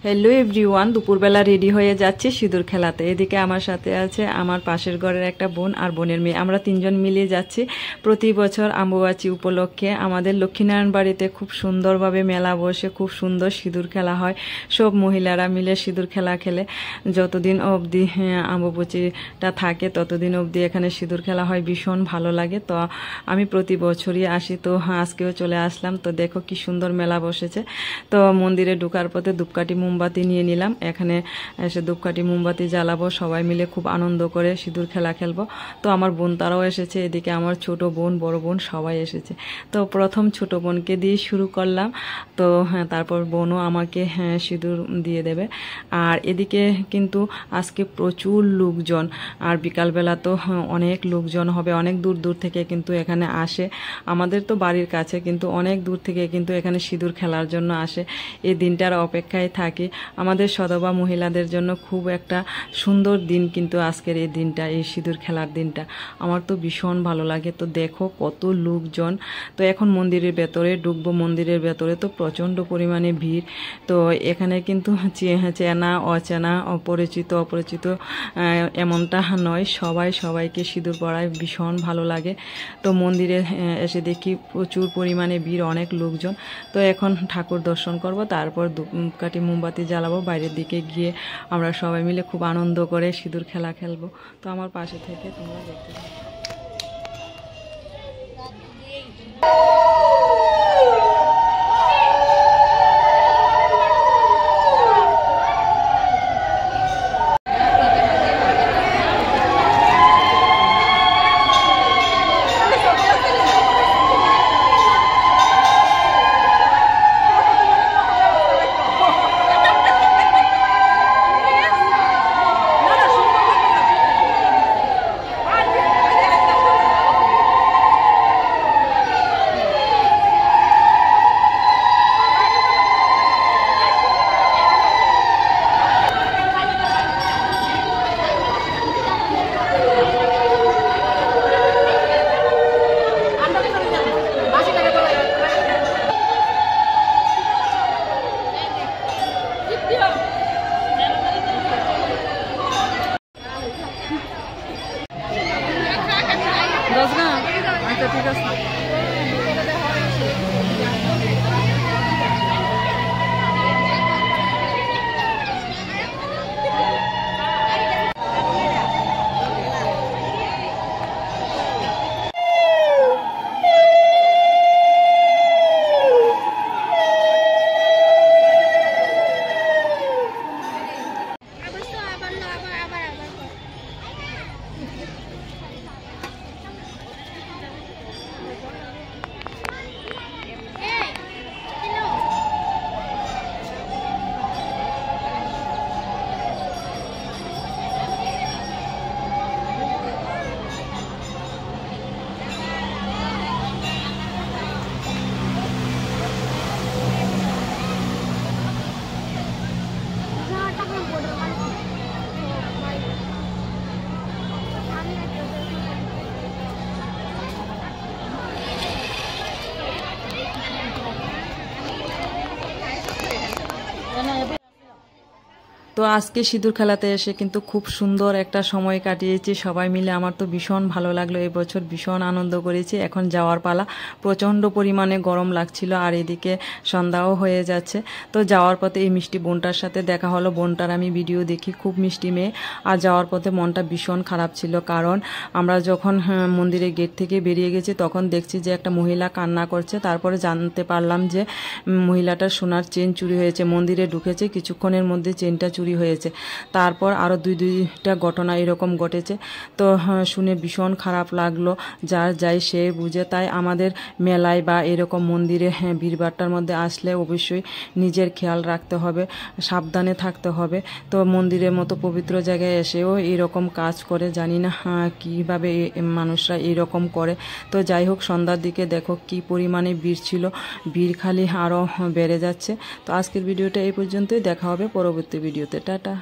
Hello everyone, দুপুরবেলা ready হয়ে যাচ্ছে সিঁদুর খেলাতে। এদিকে আমার সাথে আছে আমার পাশের ঘরের একটা বোন আর বোনের মেয়ে। আমরা তিনজন মিলে যাচ্ছি। প্রতি বছর অম্বুবাচী উপলক্ষে আমাদের লক্ষ্মীনারায়ণ বাড়িতে খুব সুন্দরভাবে মেলা বসে, খুব সুন্দর সিঁদুর খেলা হয়। সব মহিলারা মিলে সিঁদুর খেলা খেলে। যতদিন অবধি অম্বুবাচীটা থাকে ততদিন অবধি এখানে সিঁদুর খেলা হয়, ভীষণ ভালো লাগে। তো আমি প্রতি বছরই আসি, তো আজকেও চলে আসলাম। তো দেখো কি সুন্দর মেলা বসেছে। তো মন্দিরে ঢোকার পথে ধূপকাঠি মোমবাতি নিয়ে নিলাম। এখানে এসে ধূপকাঠি মোমবাতি জ্বালাবো, সবাই মিলে খুব আনন্দ করে সিঁদুর খেলা খেলবো। তো আমার বোন তারাও এসেছে, এদিকে আমার ছোট বোন, বড় বোন সবাই এসেছে। তো প্রথম ছোট বোনকে দিয়ে শুরু করলাম। তো তারপর বোনও আমাকে সিঁদুর দিয়ে দেবে। আর এদিকে কিন্তু আজকে প্রচুর লোকজন, আর বিকালবেলা তো অনেক লোকজন হবে। অনেক দূর দূর থেকে কিন্তু এখানে আসে। আমাদের তো বাড়ির কাছে, কিন্তু অনেক দূর থেকে কিন্তু এখানে সিঁদুর খেলার জন্য আসে। এই দিনটার অপেক্ষায় থাকি। আমাদের সধবা মহিলাদের জন্য খুব একটা সুন্দর দিন কিন্তু আজকের এই দিনটা, এই সিঁদুর খেলার দিনটা। আমার তো ভীষণ ভালো লাগে। তো দেখো কত লোকজন। তো এখন মন্দিরের ভেতরে ঢুকবো। মন্দিরের ভেতরে তো প্রচণ্ড পরিমাণে ভিড়। তো এখানে কিন্তু চেনা অচেনা, অপরিচিত অপরিচিত এমনটা নয়, সবাই সবাইকে সিঁদুর পরায়, ভীষণ ভালো লাগে। তো মন্দিরে এসে দেখি প্রচুর পরিমাণে ভিড়, অনেক লোকজন। তো এখন ঠাকুর দর্শন করব, তারপর ধূপকাঠি মোমবাতি জ্বালাবো। বাইরের দিকে গিয়ে আমরা সবাই মিলে খুব আনন্দ করে সিঁদুর খেলা খেলবো। তো আমার পাশে থেকে তোমরা দেখতে পাবে। আচ্ছা ঠিক আছে। তো আজকে সিঁদুর খেলাতে এসে কিন্তু খুব সুন্দর একটা সময় কাটিয়েছি সবাই মিলে। আমার তো ভীষণ ভালো লাগলো, এবছর ভীষণ আনন্দ করেছি। এখন যাওয়ার পালা। প্রচণ্ড পরিমাণে গরম লাগছিল, আর এদিকে সন্ধ্যাও হয়ে যাচ্ছে। তো যাওয়ার পথে এই মিষ্টি বোনটার সাথে দেখা হলো। বোনটার আমি ভিডিও দেখি, খুব মিষ্টি মেয়ে। আর যাওয়ার পথে মনটা ভীষণ খারাপ ছিল, কারণ আমরা যখন মন্দিরের গেট থেকে বেরিয়ে গেছি তখন দেখছি যে একটা মহিলা কান্না করছে। তারপরে জানতে পারলাম যে মহিলাটার সোনার চেন চুরি হয়েছে। মন্দিরে ঢুকেছে, কিছুক্ষণের মধ্যে চেনটা চুরি হয়েছে। তারপর আরও দুইটা ঘটনা এরকম ঘটেছে। তো শুনে ভীষণ খারাপ লাগলো। যার যাই সে বুঝে। তাই আমাদের মেলায় বা এরকম মন্দিরে ভিড়ভাট্টার মধ্যে আসলে অবশ্যই নিজের খেয়াল রাখতে হবে, সাবধানে থাকতে হবে। তো মন্দিরের মতো পবিত্র জায়গায় এসেও এরকম কাজ করে, জানি না কীভাবে মানুষরা এরকম করে। তো যাই হোক, সন্ধ্যার দিকে দেখো কি পরিমাণে ভিড় ছিল। ভিড় খালি আরও বেড়ে যাচ্ছে। তো আজকের ভিডিওটা এই পর্যন্তই। দেখা হবে পরবর্তী ভিডিওতে। টাটা।